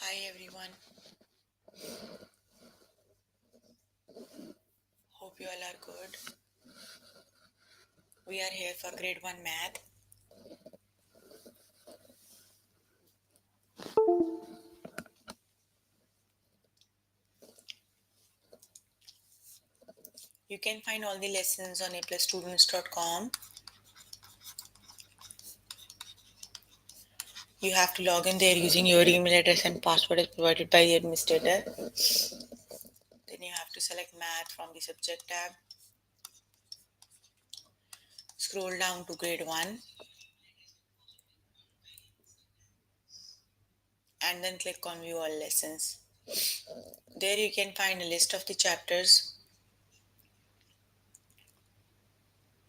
Hi everyone, hope you all are good. We are here for grade 1 math. You can find all the lessons on aplusstudents.com. You have to log in there using your email address and password as provided by the administrator. Then you have to select math from the subject tab. Scroll down to grade 1 and then click on view all lessons. There you can find a list of the chapters.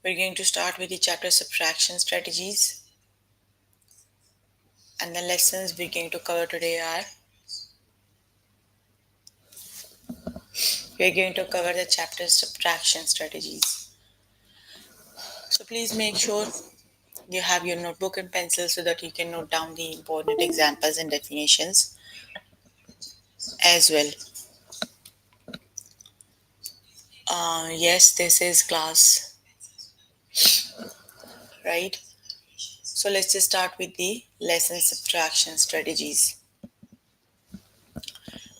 We're going to start with the chapter subtraction strategies. And the lessons we're going to cover today are we're going to cover the chapter subtraction strategies. So please make sure you have your notebook and pencil so that you can note down the important examples and definitions as well. Yes, this is class, right? So let's just start with the lesson subtraction strategies.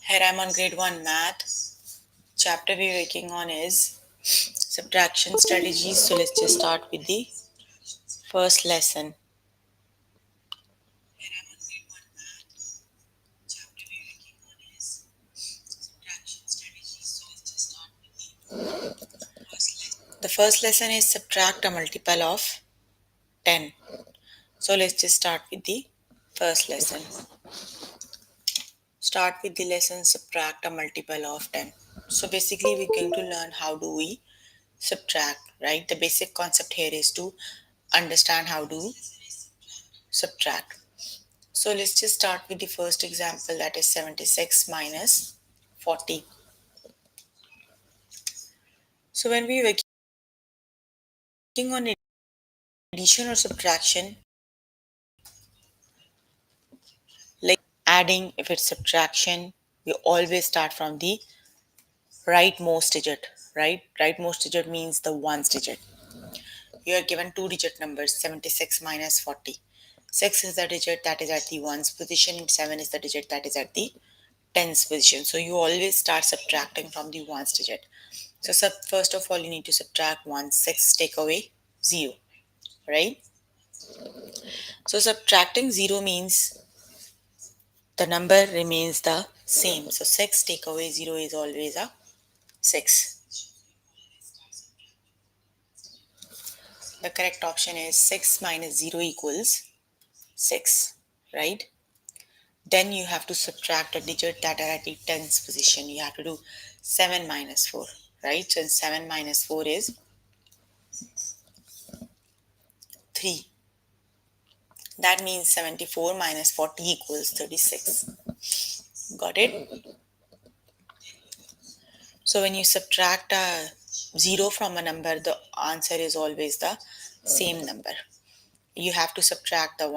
Here I'm on grade 1 math. Chapter we're working on is subtraction strategies. So let's just start with the first lesson. The first lesson is subtract a multiple of 10. So let's just start with the first lesson. Start with the lesson subtract a multiple of 10. So basically we're going to learn how do we subtract, right? The basic concept here is to understand how to subtract. So let's just start with the first example, that is 76 minus 40. So when we were working on addition or subtraction, like adding, if it's subtraction, we always start from the rightmost digit, right? Rightmost digit means the ones digit. You are given two digit numbers, 76 minus 40. 6 is the digit that is at the ones position and 7 is the digit that is at the tens position. So you always start subtracting from the ones digit. So first of all, you need to subtract 1. 6 take away 0, right? So subtracting 0 means the number remains the same. So 6 take away 0 is always a 6. The correct option is 6 minus 0 equals 6, right? Then you have to subtract a digit that are at the tens position. You have to do 7 minus 4, right? So 7 minus 4 is 3. That means 74 minus 40 equals 36. Got it? So when you subtract a 0 from a number, the answer is always the same number. You have to subtract the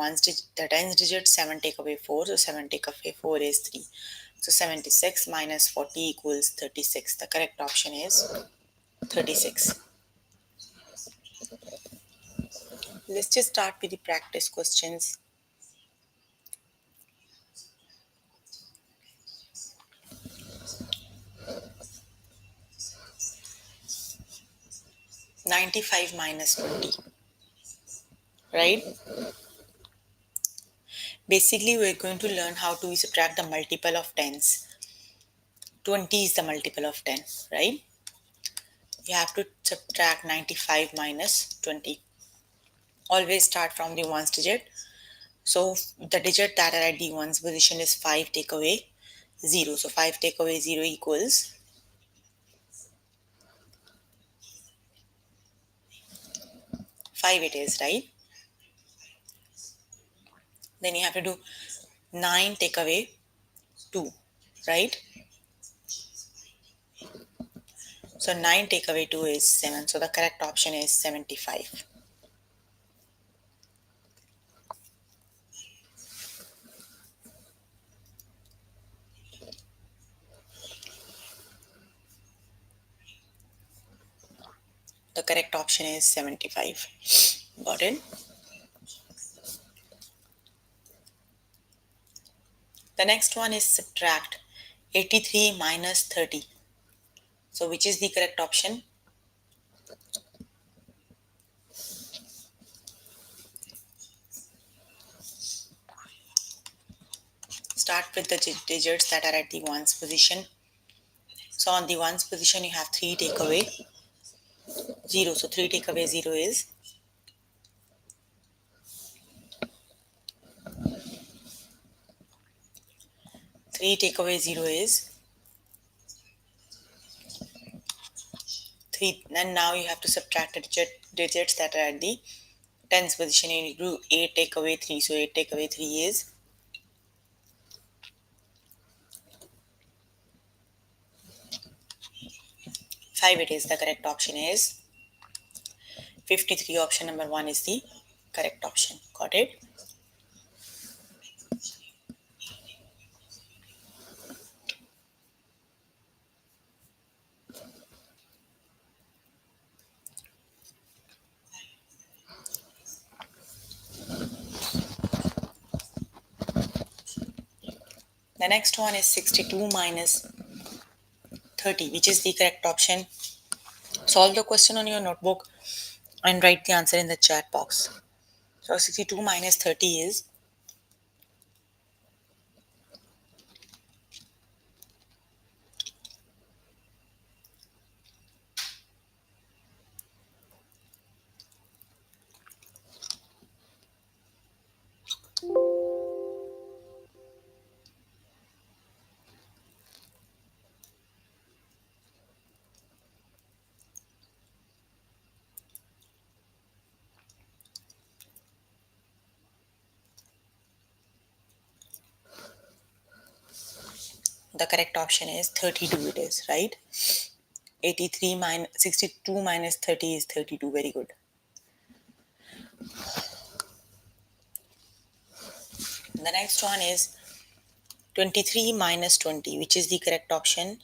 tens digit, 7 take away 4. So 7 take away 4 is 3. So 76 minus 40 equals 36. The correct option is 36. Let's just start with the practice questions. "95 minus 20", right? Basically, we're going to learn how to subtract the multiple of tens. 20 is the multiple of 10, right? You have to subtract 95 minus 20. Always start from the ones digit. So the digit that are at the ones position is 5 take away 0. So 5 take away 0 equals 5 it is, right? Then you have to do 9 take away 2, right? So 9 take away 2 is 7. So the correct option is 75. The correct option is 75. Got it? The next one is subtract 83 minus 30. So which is the correct option? Start with the digits that are at the ones position. So on the ones position, you have 3 take away 0. So 3 take away 0 is 3 take away 0 is 3. And now you have to subtract the digits that are at the tens position. You do 8 take away 3. So 8 take away 3 is 5. It is the correct option is 53. Option number 1 is the correct option. Got it? The next one is 62 minus 30, which is the correct option. Solve the question on your notebook and write the answer in the chat box. So 62 minus 30 is 32. It is right. 83 minus 62 minus 30 is 32. Very good. The next one is 23 minus 20, which is the correct option.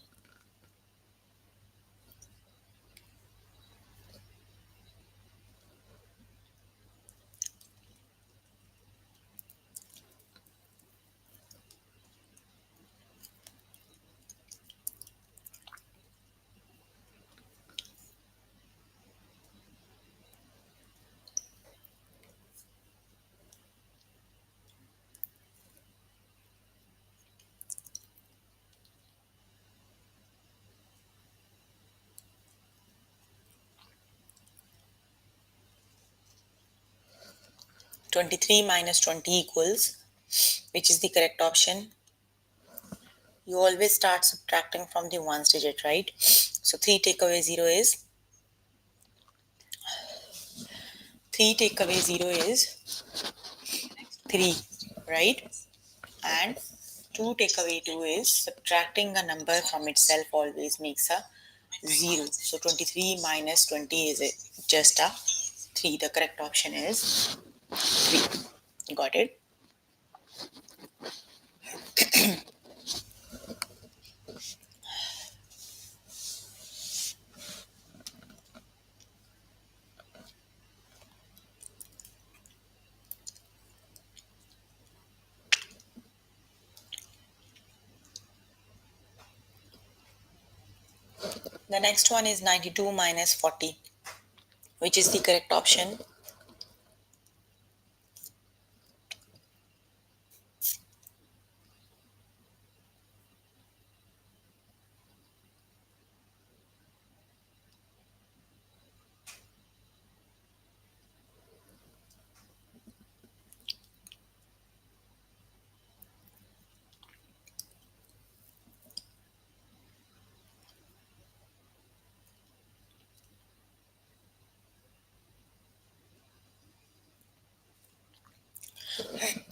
23 minus 20 equals, which is the correct option. You always start subtracting from the ones digit, right? So 3 take away 0 is 3 take away 0 is 3, right? And 2 take away 2 is subtracting a number from itself always makes a 0. So 23 minus 20 is just a 3. The correct option is 3. Got it? The next one is 92 minus 40, which is the correct option.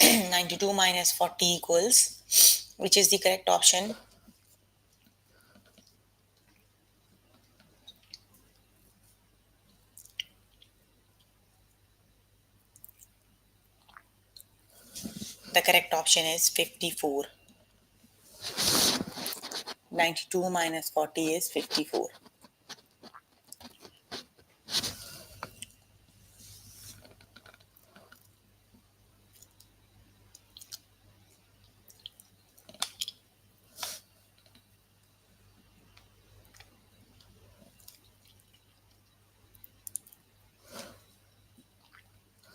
Hmm. 92 minus 40 equals, which is the correct option. The correct option is 54. 92 minus 40 is 54.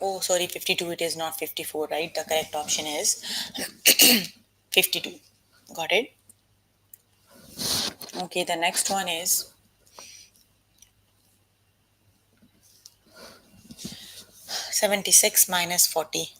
Oh, sorry, 52. It is not 54, right? The correct option is 52. Got it? Okay, the next one is 76 minus 40.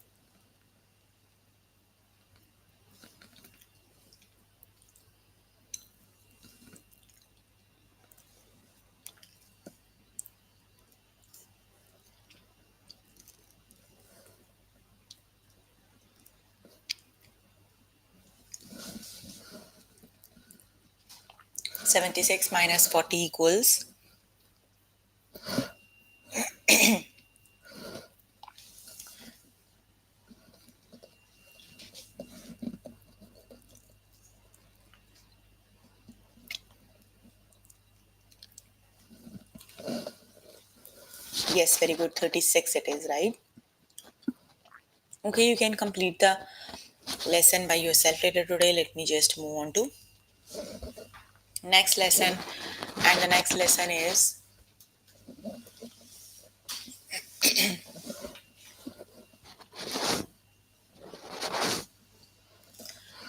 76 minus 40 equals. Yes, very good. 36 it is, right? Okay, you can complete the lesson by yourself later today. Let me just move on to next lesson. And the next lesson is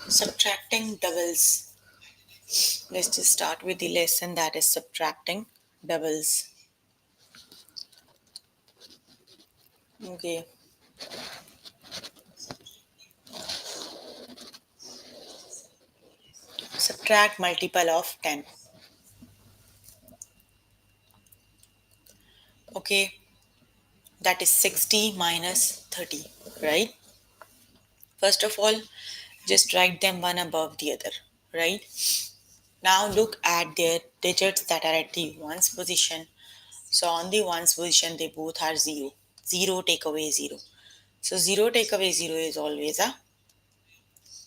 subtracting doubles. Let's just start with the lesson that is subtracting doubles. Okay, subtract multiple of 10. Okay, that is 60 minus 30, right? First of all, just write them one above the other, right? Now look at their digits that are at the ones position. So on the ones position, they both are 0. 0 take away 0. So 0 take away 0 is always a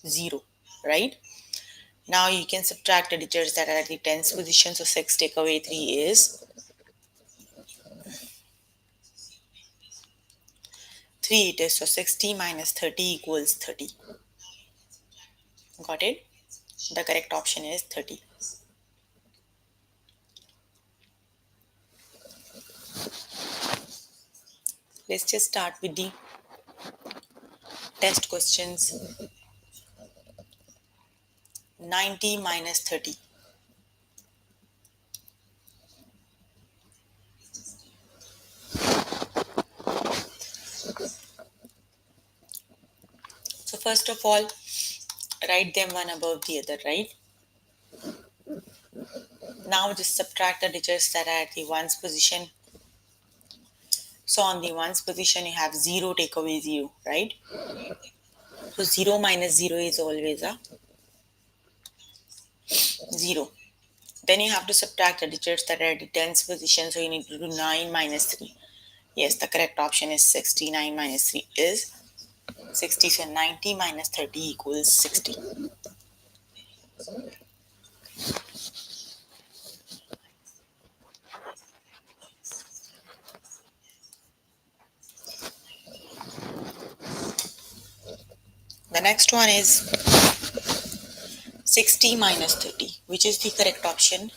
0, right? Now you can subtract the digits that are at the tens position. So 6 take away 3 is 3 it is. So 60 minus 30 equals 30. Got it? The correct option is 30. Let's just start with the test questions. 90 minus 30. So first of all, write them one above the other, right? Now just subtract the digits that are at the ones position. So on the ones position, you have 0 take away 0, right? So 0 minus 0 is always a 0. Then you have to subtract the digits that are at the tens position. So you need to do 9 minus 3. Yes, the correct option is 69 minus 3 is 60. So 90 minus 30 equals 60. The next one is 60 minus 30, which is the correct option.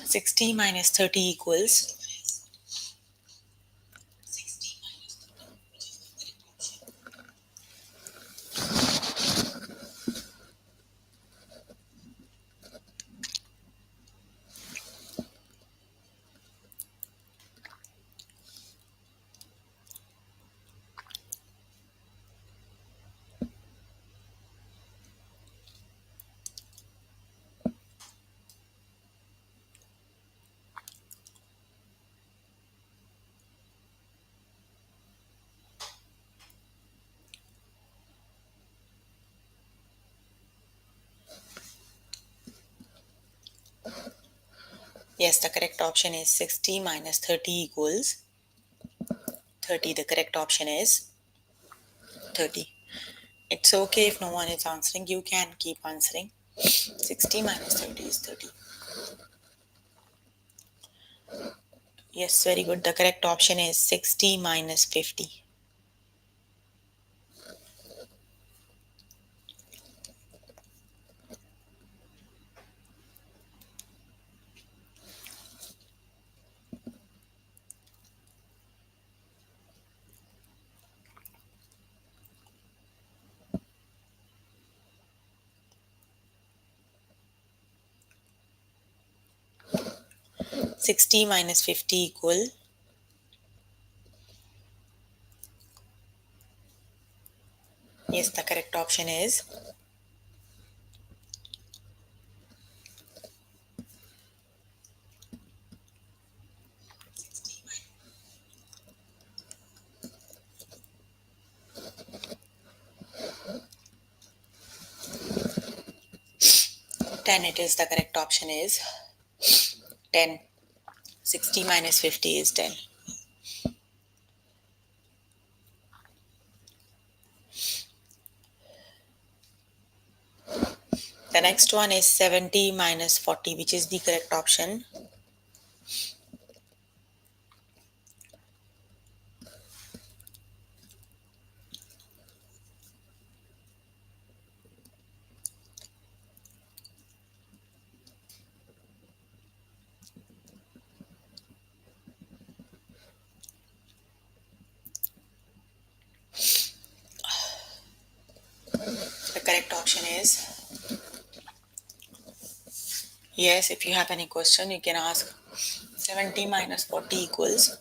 60 minus 30 equals. Yes, the correct option is 60 minus 30 equals 30. The correct option is 30. It's okay if no one is answering. You can keep answering. 60 minus 30 is 30. Yes, very good. The correct option is 60 minus 50. 60 minus 50 equal. Yes, the correct option is 10. It is the correct option is 10. 60 minus 50 is 10. The next one is 70 minus 40, which is the correct option. The correct option is yes. If you have any question, you can ask. 70 minus 40 equals.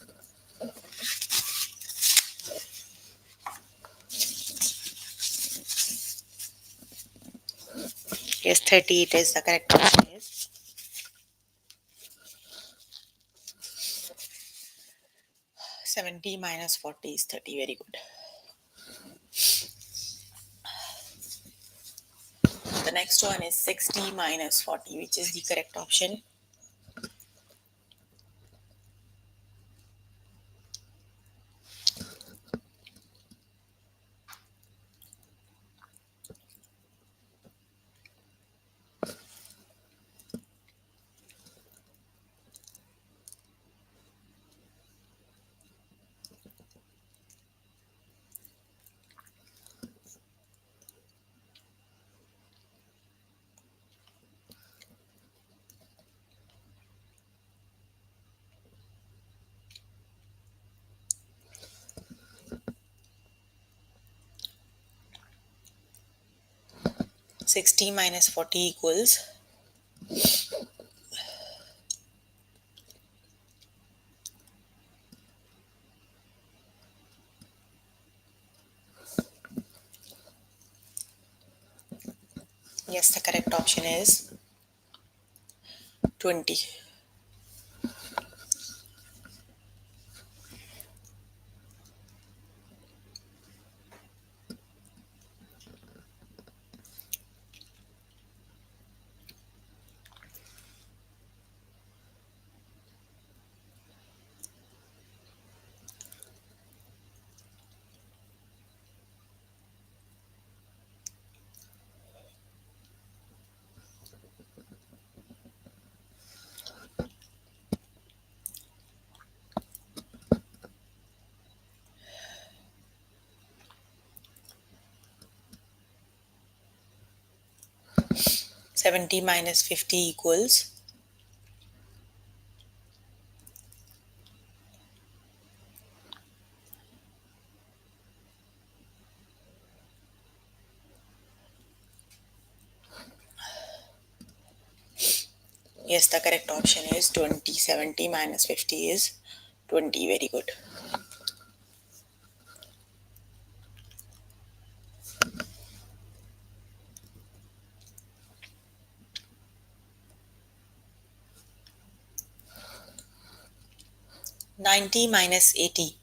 Yes, 30. It is the correct option is 70 minus 40 is 30. Very good. The next one is 60 minus 40, which is the correct option. Sixty minus 40 equals. Yes, the correct option is 20. Seventy minus 50 equals. Yes, the correct option is 20. 70 minus 50 is 20. Very good. Ninety minus 80.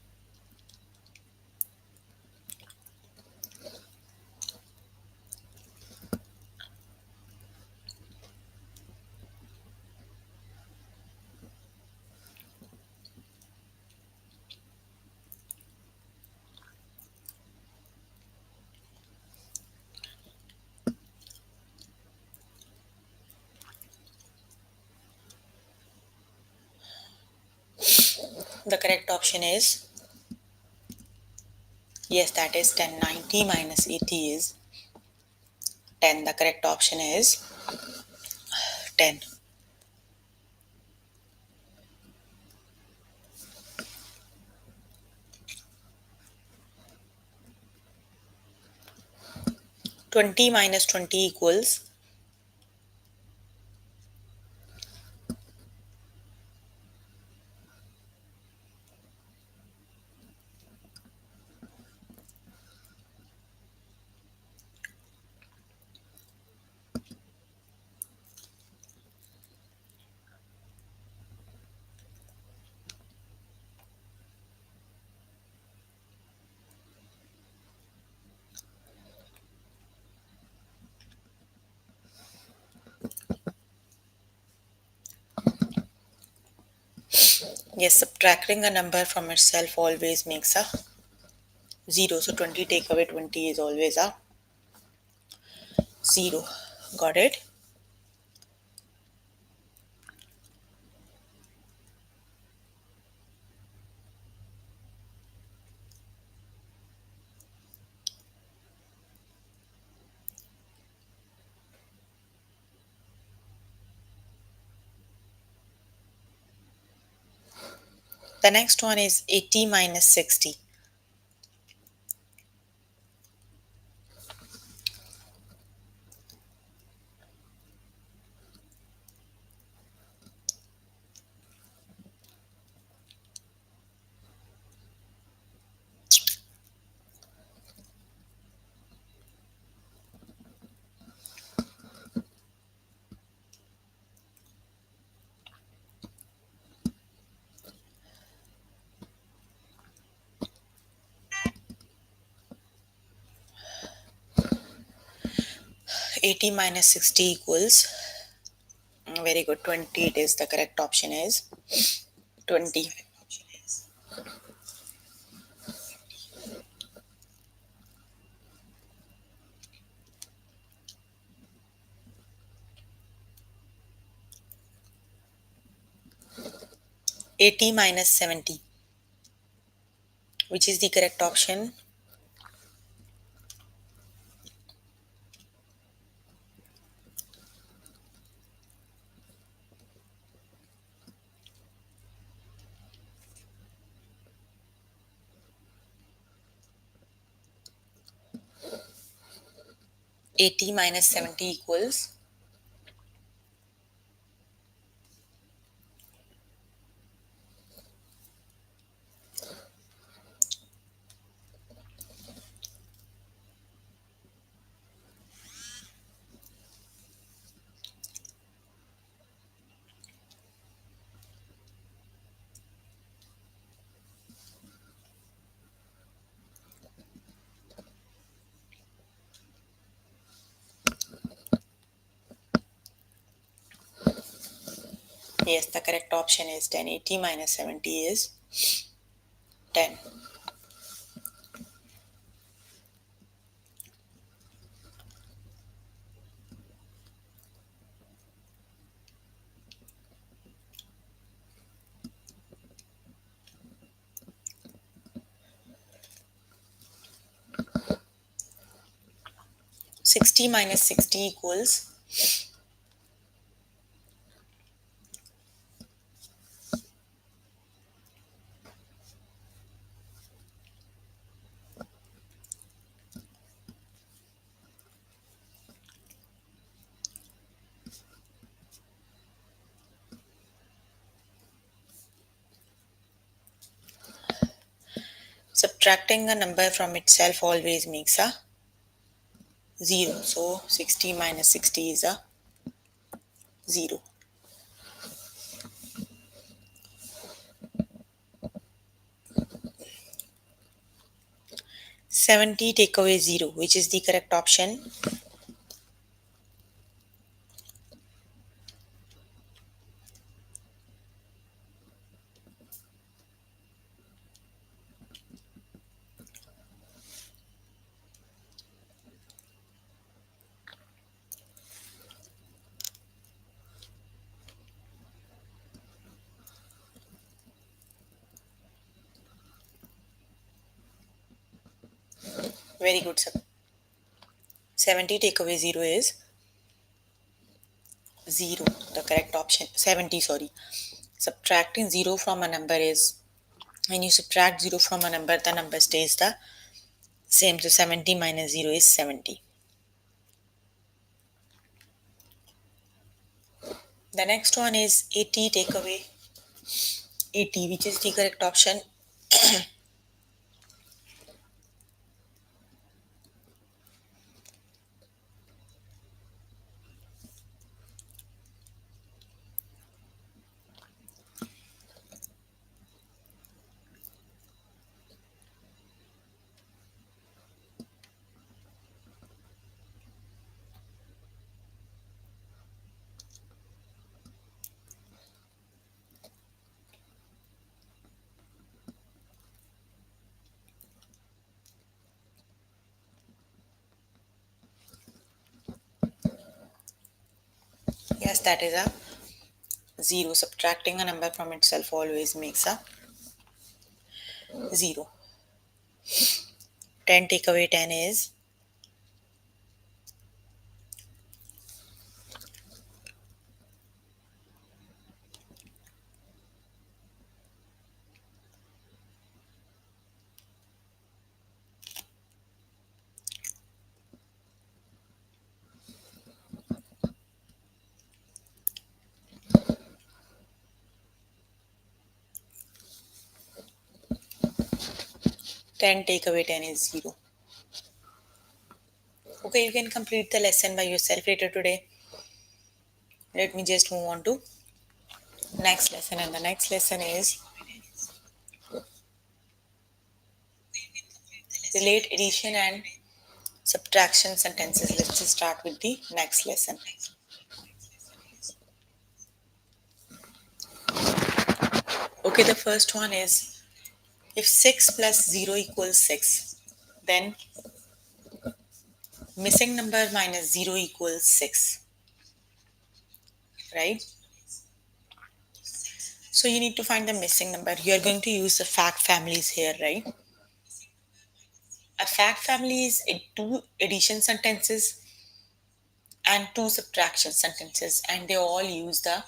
The correct option is yes, that is 10. 90 minus 80 is 10. The correct option is 10. 20 minus 20 equals. Yes, subtracting a number from itself always makes a 0. So 20 take away 20 is always a 0. Got it? The next one is 80 minus 60. 80 minus 60 equals, very good, 20. It is the correct option is 20. 80 minus 70, which is the correct option? 80 minus 70 equals, yes, the correct option is 10. 80 minus 70 is 10. Sixty minus 60 equals, subtracting a number from itself always makes a 0. So 60 minus 60 is a 0. 70 take away 0, which is the correct option? Very good, sir. 70 take away 0 is 0. The correct option, 70, sorry. Subtracting 0 from a number is, when you subtract 0 from a number, the number stays the same. So 70 minus 0 is 70. The next one is 80 take away 80, which is the correct option? Yes, that is a 0. Subtracting a number from itself always makes a 0. 10 take away 10 is 10 take away 10 is 0. Okay, you can complete the lesson by yourself later today. Let me just move on to next lesson, and the next lesson is relate addition and subtraction sentences. Let's just start with the next lesson. Okay, the first one is if 6 plus 0 equals 6, then missing number minus 0 equals 6, right? So you need to find the missing number. You are going to use the fact families here, right? A fact family is two addition sentences and two subtraction sentences, and they all use the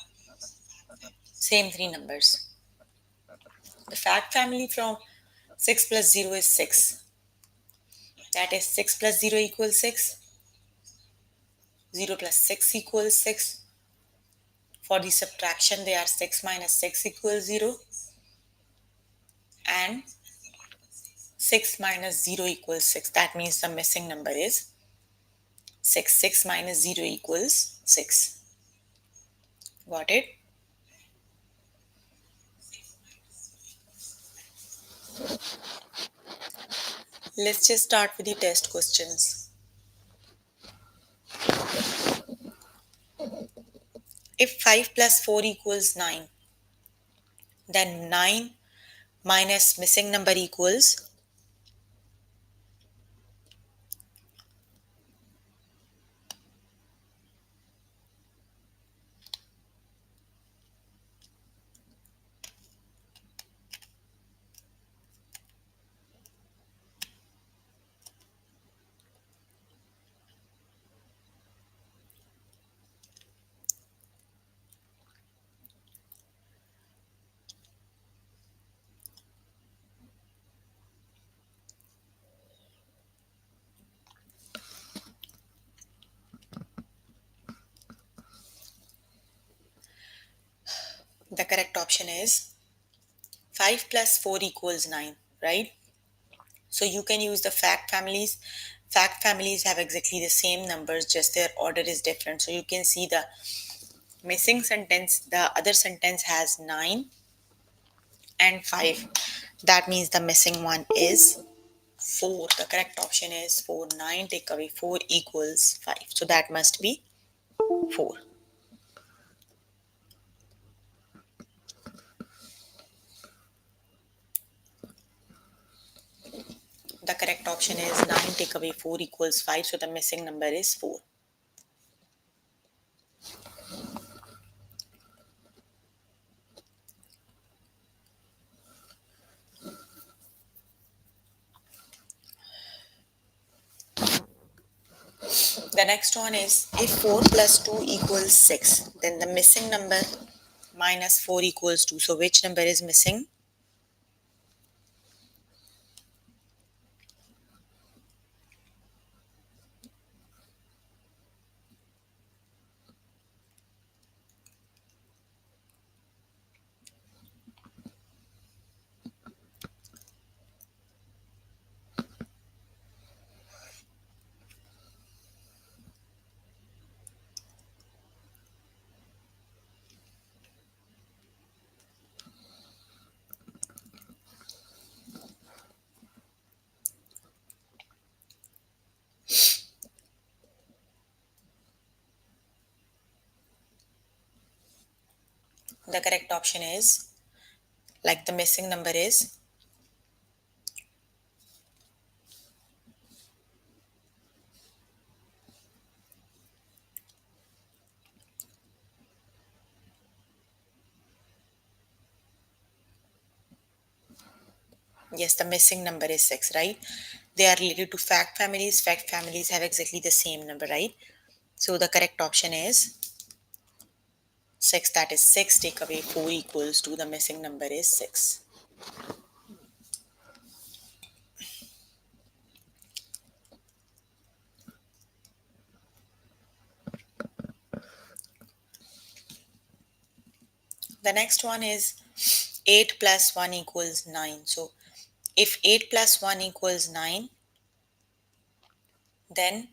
same three numbers. The fact family from 6 plus 0 is 6. That is 6 plus 0 equals 6. 0 plus 6 equals 6. For the subtraction, they are 6 minus 6 equals 0. And 6 minus 0 equals 6. That means the missing number is 6. 6 minus 0 equals 6. Got it? Let's just start with the test questions. If 5 plus 4 equals 9, then 9 minus missing number equals the correct option is 5 plus 4 equals 9, right? So you can use the fact families. Fact families have exactly the same numbers, just their order is different. So you can see the missing sentence, the other sentence has 9 and 5. That means the missing one is 4. The correct option is 4. 9 take away 4 equals 5. So that must be 4. The correct option is 9 take away 4 equals 5. So the missing number is 4. The next one is if 4 plus 2 equals 6, then the missing number minus 4 equals 2. So which number is missing? The correct option is, like the missing number is, Yes, the missing number is 6, right? They are related to fact families. Fact families have exactly the same number, right? So the correct option is 6. That is 6. Take away 4 equals to the missing number is 6. The next one is 8 plus 1 equals 9. So if 8 plus 1 equals 9, then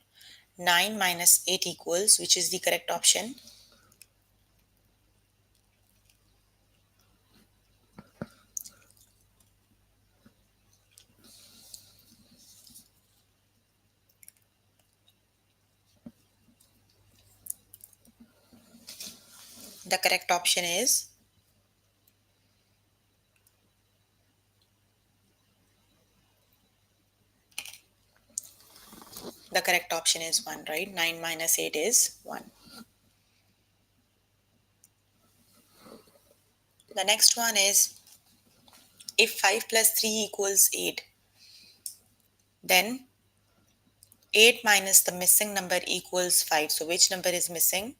9 minus 8 equals, which is the correct option? The correct option is, the correct option is 1, right? 9 minus 8 is 1. The next one is, if 5 plus 3 equals 8, then 8 minus the missing number equals 5. So which number is missing?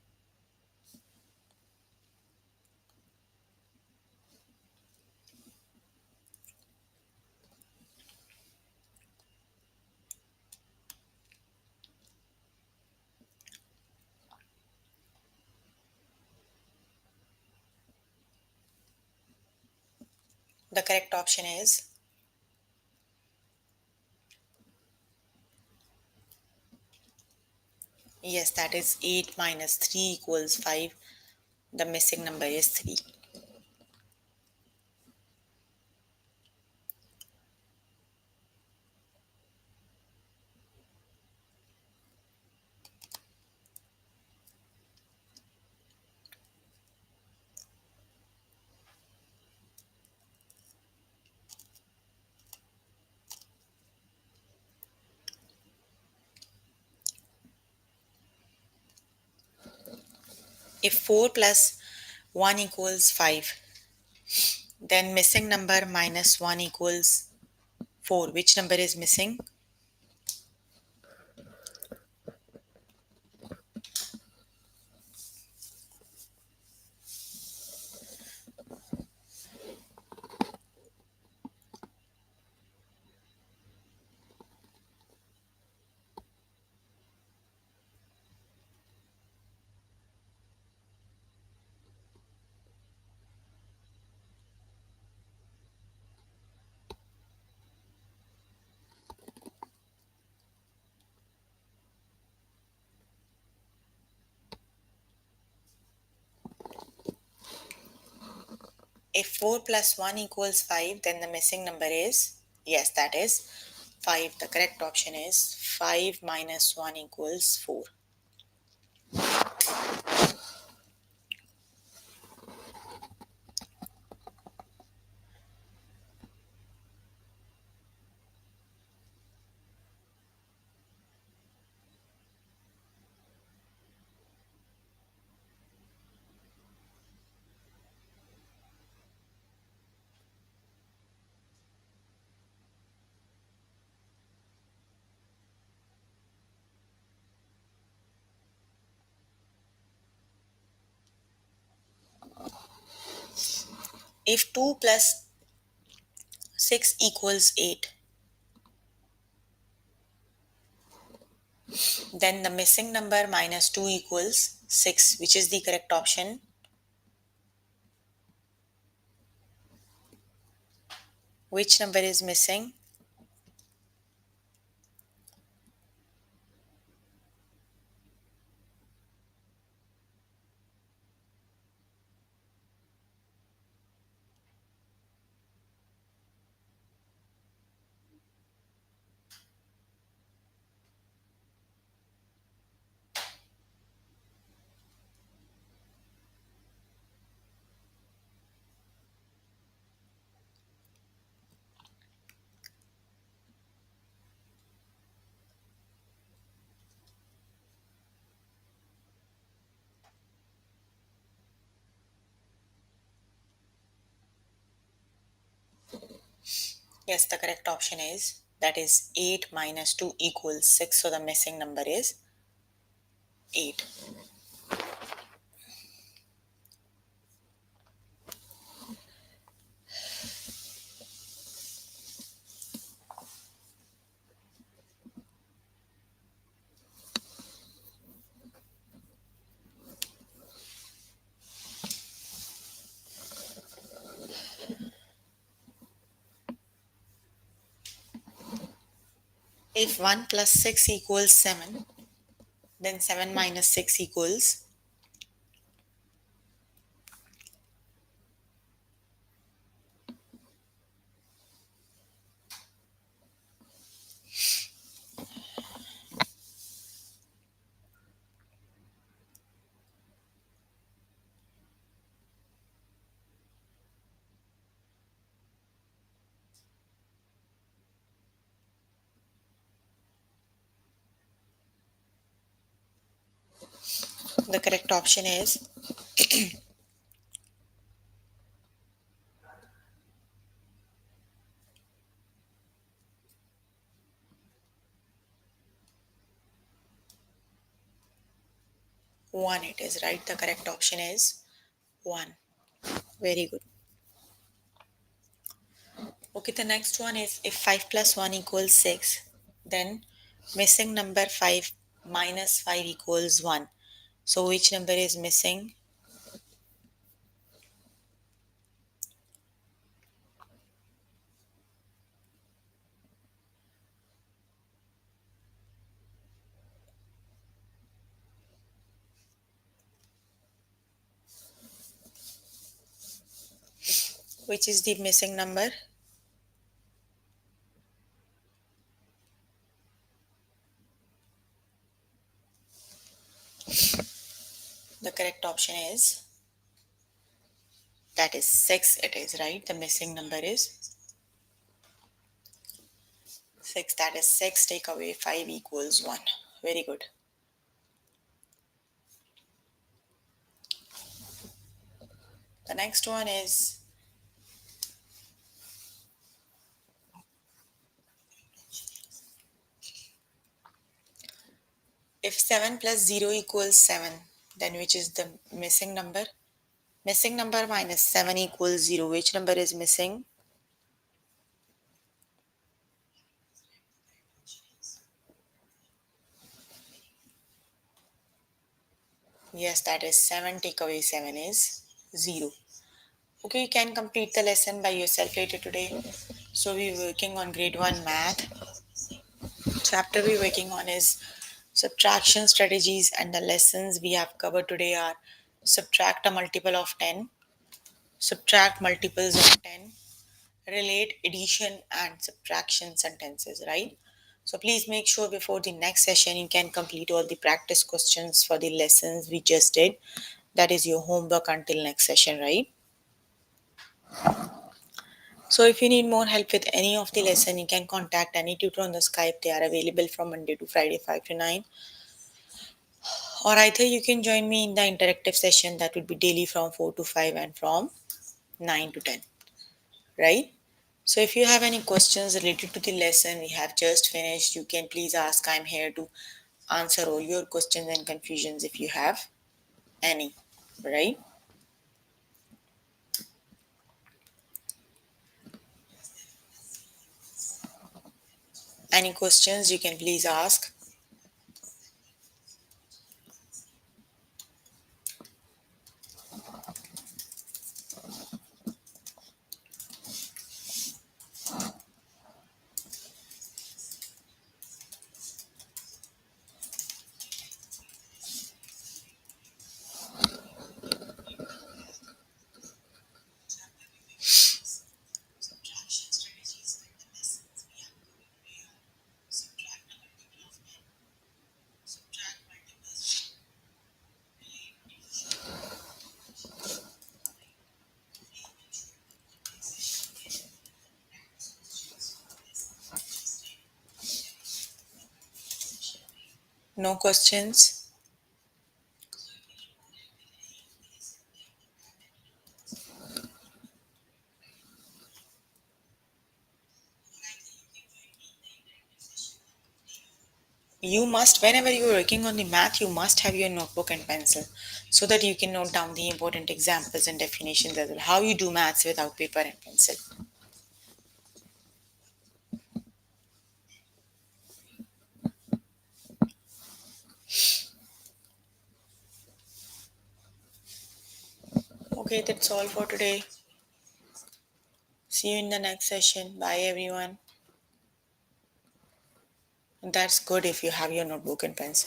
The correct option is, yes, that is 8 minus 3 equals 5. The missing number is 3. If 4 plus 1 equals 5, then missing number minus 1 equals 4. Which number is missing? If 4 plus 1 equals 5, then the missing number is, yes, that is 5. The correct option is 5 minus 1 equals 4. If 2 plus 6 equals 8, then the missing number minus 2 equals 6. Which is the correct option? Which number is missing? Yes, the correct option is that is 8 minus 2 equals 6. So the missing number is 8. If 1 plus 6 equals 7, then 7 minus 6 equals, the correct option is 1. It is right. The correct option is 1. Very good. Okay, the next one is if 5 plus 1 equals 6, then missing number 5 minus 5 equals 1. So which number is missing? Which is the missing number? The correct option is that is 6. It is right. The missing number is 6. That is 6. Take away 5 equals 1. Very good. The next one is if 7 plus 0 equals 7, then which is the missing number? Missing number minus 7 equals 0. Which number is missing? Yes, that is 7. Take away 7 is 0. Okay, you can complete the lesson by yourself later today. So we're working on grade 1 math. Chapter we're working on is subtraction strategies, and the lessons we have covered today are subtract a multiple of 10, subtract multiples of 10, relate addition and subtraction sentences, right? So please make sure before the next session you can complete all the practice questions for the lessons we just did. That is your homework until next session, right? So if you need more help with any of the lesson, you can contact any tutor on the Skype. They are available from Monday to Friday 5 to 9. Or either you can join me in the interactive session that would be daily from 4 to 5 and from 9 to 10, right? So if you have any questions related to the lesson we have just finished, you can please ask. I'm here to answer all your questions and confusions if you have any, right? Any questions you can please ask. No questions? You must, whenever you're working on the math, you must have your notebook and pencil so that you can note down the important examples and definitions as well. How you do maths without paper and pencil. Okay, that's all for today. See you in the next session. Bye, everyone. That's good if you have your notebook and pencil.